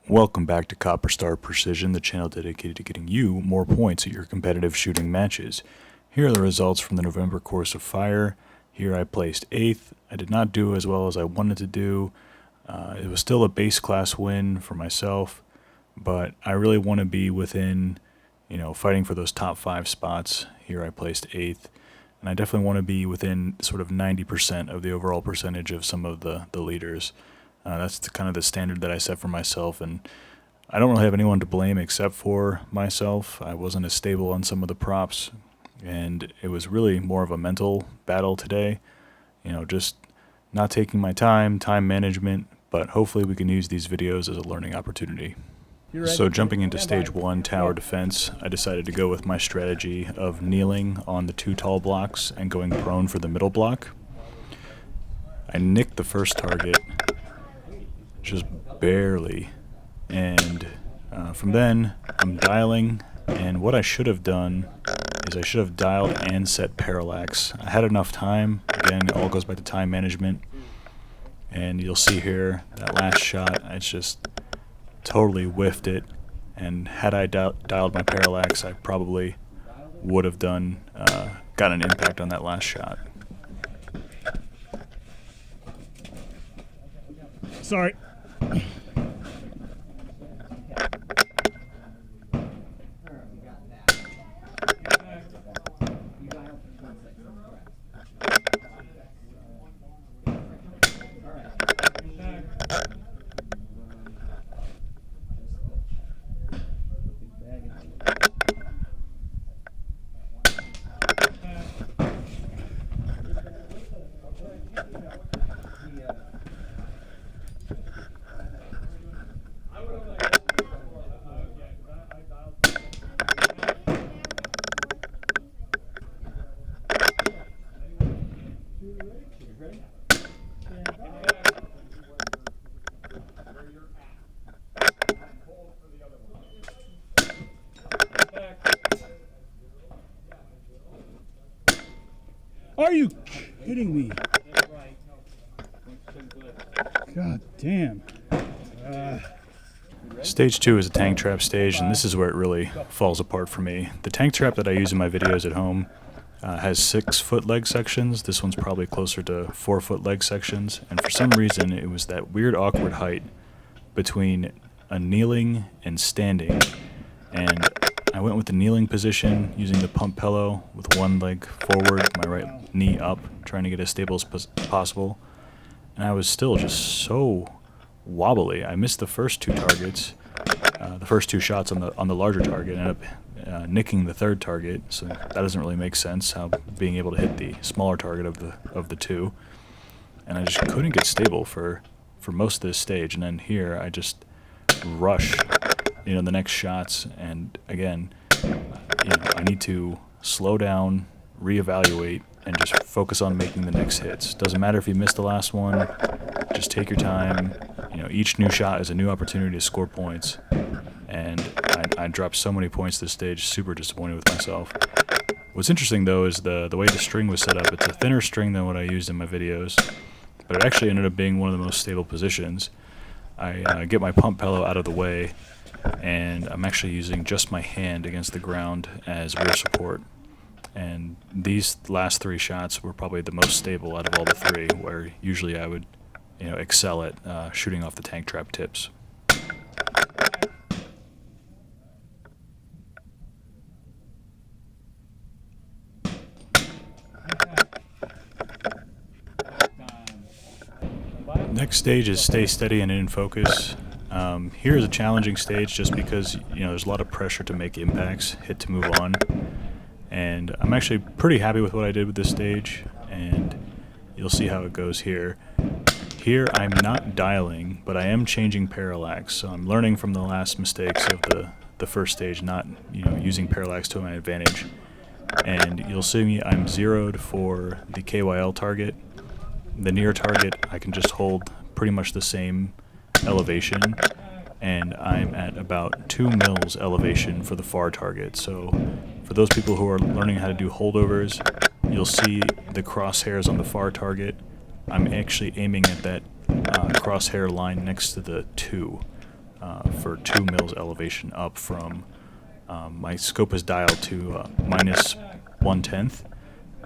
Welcome back to Copper Star Precision, the channel dedicated to getting you more points at your competitive shooting matches. Here are the results from the November course of fire. Here I placed 8th. I did not do as well as I wanted to do. It was still a base class win for myself, but I really want to be within, fighting for those top 5 spots. Here I placed 8th, and I definitely want to be within sort of 90% of the overall percentage of some of the leaders. That's kind of the standard that I set for myself, and I don't really have anyone to blame except for myself. I wasn't as stable on some of the props, and it was really more of a mental battle today. Just not taking my time management, but hopefully we can use these videos as a learning opportunity. So jumping into stage 1, tower defense, I decided to go with my strategy of kneeling on the 2 tall blocks and going prone for the middle block. I nicked the first target, just barely, and from then I'm dialing, and what I should have done is I should have dialed and set parallax. I had enough time. Again, it all goes back to time management, and you'll see here that last shot I just totally whiffed it, and had I dialed my parallax, I probably would have got an impact on that last shot. Sorry. Are you kidding me? God damn. Stage 2 is a tank trap stage, and this is where it really falls apart for me. The tank trap that I use in my videos at home has 6-foot leg sections. This one's probably closer to 4-foot leg sections, and for some reason it was that weird awkward height between a kneeling and standing, and I went with the kneeling position using the pump pillow with one leg forward, my right knee up, trying to get as stable as possible, and I was still just so wobbly. I missed the first 2 targets, the first 2 shots on the larger target, ended up nicking the 3rd target, so that doesn't really make sense, how being able to hit the smaller target of the 2, and I just couldn't get stable for most of this stage. And then here I just rush the next shots, and again, I need to slow down, reevaluate, and just focus on making the next hits. Doesn't matter if you missed the last one, just take your time. Each new shot is a new opportunity to score points, and I dropped so many points this stage, super disappointed with myself. What's interesting though is the way the string was set up. It's a thinner string than what I used in my videos, but it actually ended up being one of the most stable positions. I get my pump pillow out of the way, and I'm actually using just my hand against the ground as rear support. And these last 3 shots were probably the most stable out of all the 3, where usually I would excel at shooting off the tank trap tips. Next stage is stay steady and in focus. Here is a challenging stage just because there's a lot of pressure to make impacts, hit to move on, and I'm actually pretty happy with what I did with this stage, and you'll see how it goes here. Here I'm not dialing, but I am changing parallax, so I'm learning from the last mistakes of the first stage, not using parallax to my advantage. And you'll see me, I'm zeroed for the KYL target. The near target I can just hold pretty much the same elevation, and I'm at about 2 mils elevation for the far target. So for those people who are learning how to do holdovers, you'll see the crosshairs on the far target. I'm actually aiming at that crosshair line next to the 2. for 2 mils elevation up from my scope is dialed to minus 1/10,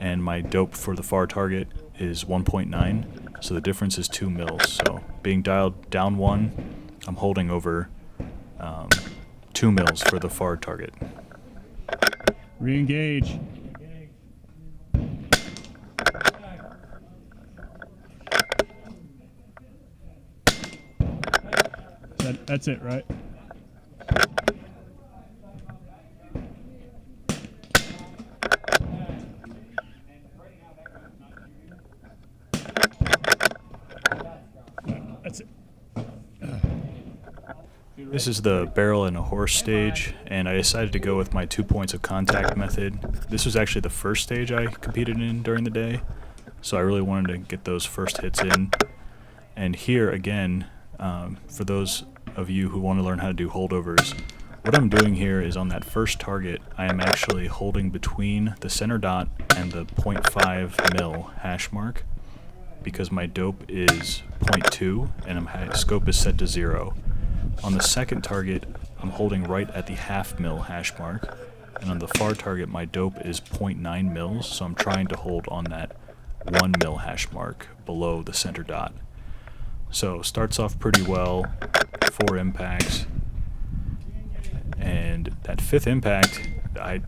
and my dope for the far target is 1.9, so the difference is 2 mils. So being dialed down 1, I'm holding over 2 mils for the far target. Re-engage. That's it, right? That's it. This is the barrel and a horse stage, and I decided to go with my 2 points of contact method. This was actually the first stage I competed in during the day, so I really wanted to get those first hits in. And here again, for those of you who want to learn how to do holdovers, what I'm doing here is on that first target, I am actually holding between the center dot and the 0.5 mil hash mark, because my dope is 0.2 and my scope is set to 0. On the second target, I'm holding right at the half mil hash mark, and on the far target, my dope is 0.9 mils, so I'm trying to hold on that 1 mil hash mark below the center dot. So starts off pretty well, 4 impacts, and that 5th impact, I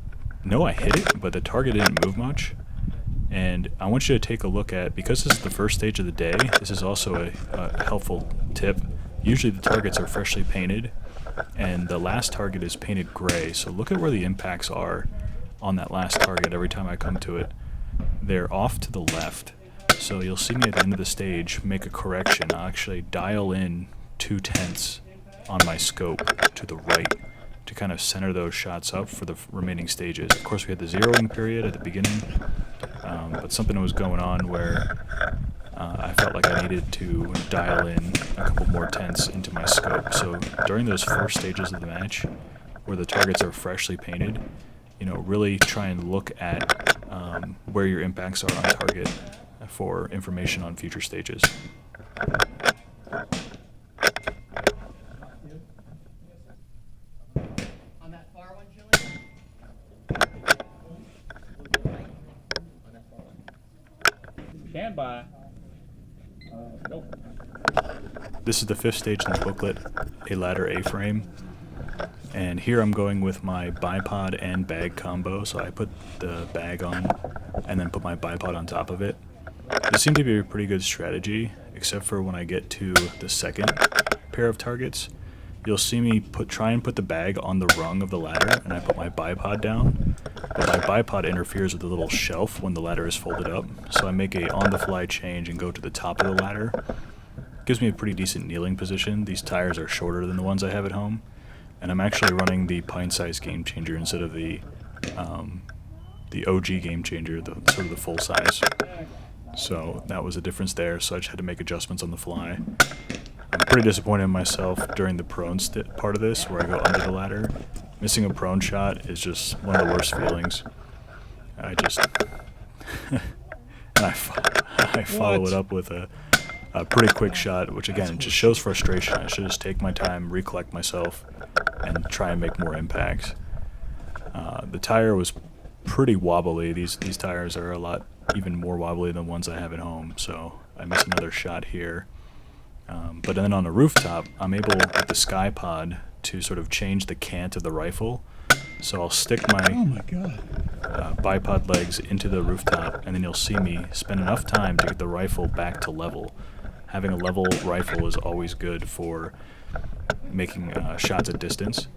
know I hit it, but the target didn't move much. And I want you to take a look at, because this is the first stage of the day, this is also a helpful tip. Usually the targets are freshly painted, and the last target is painted gray. So look at where the impacts are on that last target every time I come to it. They're off to the left. So you'll see me at the end of the stage make a correction. I'll actually dial in 2/10 on my scope to the right to kind of center those shots up for the remaining stages. Of course, we had the zeroing period at the beginning, but something was going on where I felt like I needed to dial in a couple more tenths into my scope. So during those first stages of the match, where the targets are freshly painted, really try and look at where your impacts are on target for information on future stages. On that far one, Chili? Stand by. Nope. This is the 5th stage in the booklet, a ladder A-frame. And here I'm going with my bipod and bag combo, so I put the bag on and then put my bipod on top of it. This seemed to be a pretty good strategy, except for when I get to the second pair of targets. You'll see me try and put the bag on the rung of the ladder, and I put my bipod down, but my bipod interferes with the little shelf when the ladder is folded up, so I make a on-the-fly change and go to the top of the ladder. Gives me a pretty decent kneeling position. These tires are shorter than the ones I have at home, and I'm actually running the pint-size game changer instead of the OG game changer, sort of the full size. So that was a difference there, so I just had to make adjustments on the fly. I'm pretty disappointed in myself during the prone part of this, where I go under the ladder. Missing a prone shot is just one of the worst feelings. I follow it up with a pretty quick shot, which again, just shows frustration. I should just take my time, recollect myself, and try and make more impacts. The tire was pretty wobbly. These tires are even more wobbly than ones I have at home, so I missed another shot here. But then on the rooftop, I'm able, with the sky pod, to sort of change the cant of the rifle. So I'll stick my bipod legs into the rooftop, and then you'll see me spend enough time to get the rifle back to level. Having a level rifle is always good for making shots at distance.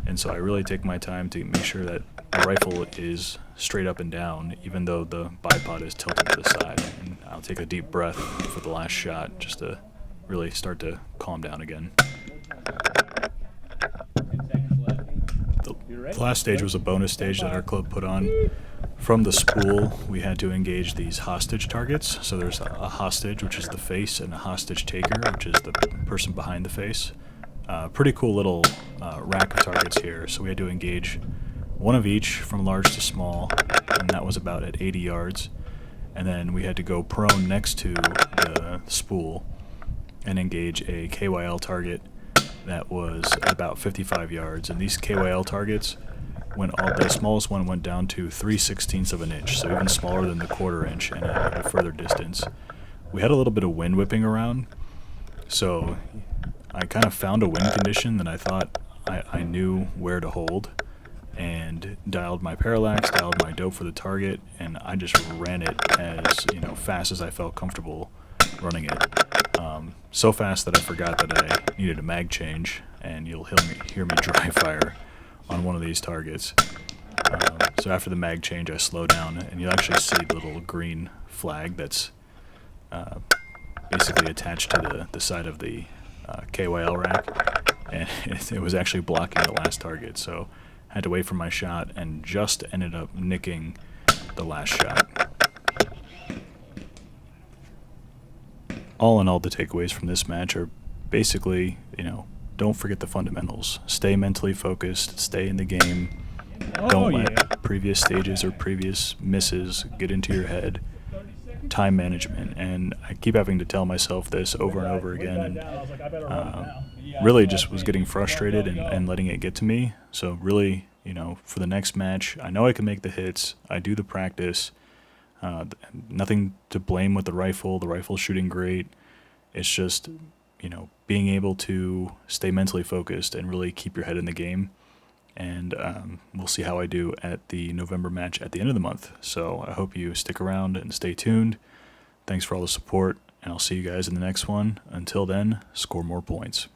And so I really take my time to make sure that the rifle is straight up and down, even though the bipod is tilted to the side. And I'll take a deep breath for the last shot, just to really start to calm down again. The last stage was a bonus stage that our club put on. From the spool, we had to engage these hostage targets. So there's a hostage, which is the face, and a hostage taker, which is the person behind the face. Pretty cool little rack of targets here. So we had to engage one of each from large to small, and that was about at 80 yards. And then we had to go prone next to the spool and engage a KYL target that was about 55 yards, and these KYL targets, the smallest one went down to 3/16 of an inch, so even smaller than the 1/4 inch and at a further distance. We had a little bit of wind whipping around, so I kind of found a wind condition that I thought I knew where to hold, and dialed my parallax, dialed my dope for the target, and I just ran it as fast as I felt comfortable running it. So fast that I forgot that I needed a mag change, and you'll hear me dry fire on one of these targets. So after the mag change, I slow down, and you'll actually see the little green flag that's basically attached to the side of the KYL rack, and it was actually blocking the last target, so I had to wait for my shot and just ended up nicking the last shot. All in all, the takeaways from this match are basically, don't forget the fundamentals. Stay mentally focused, stay in the game. Don't let previous stages or previous misses get into your head. Time management, and I keep having to tell myself this over and over again, and really just was getting frustrated and letting it get to me. So really, for the next match, I know I can make the hits. I do the practice. Nothing to blame with the rifle's shooting great. It's just, being able to stay mentally focused and really keep your head in the game. And we'll see how I do at the November match at the end of the month. So I hope you stick around and stay tuned. Thanks for all the support, and I'll see you guys in the next one. Until then, score more points.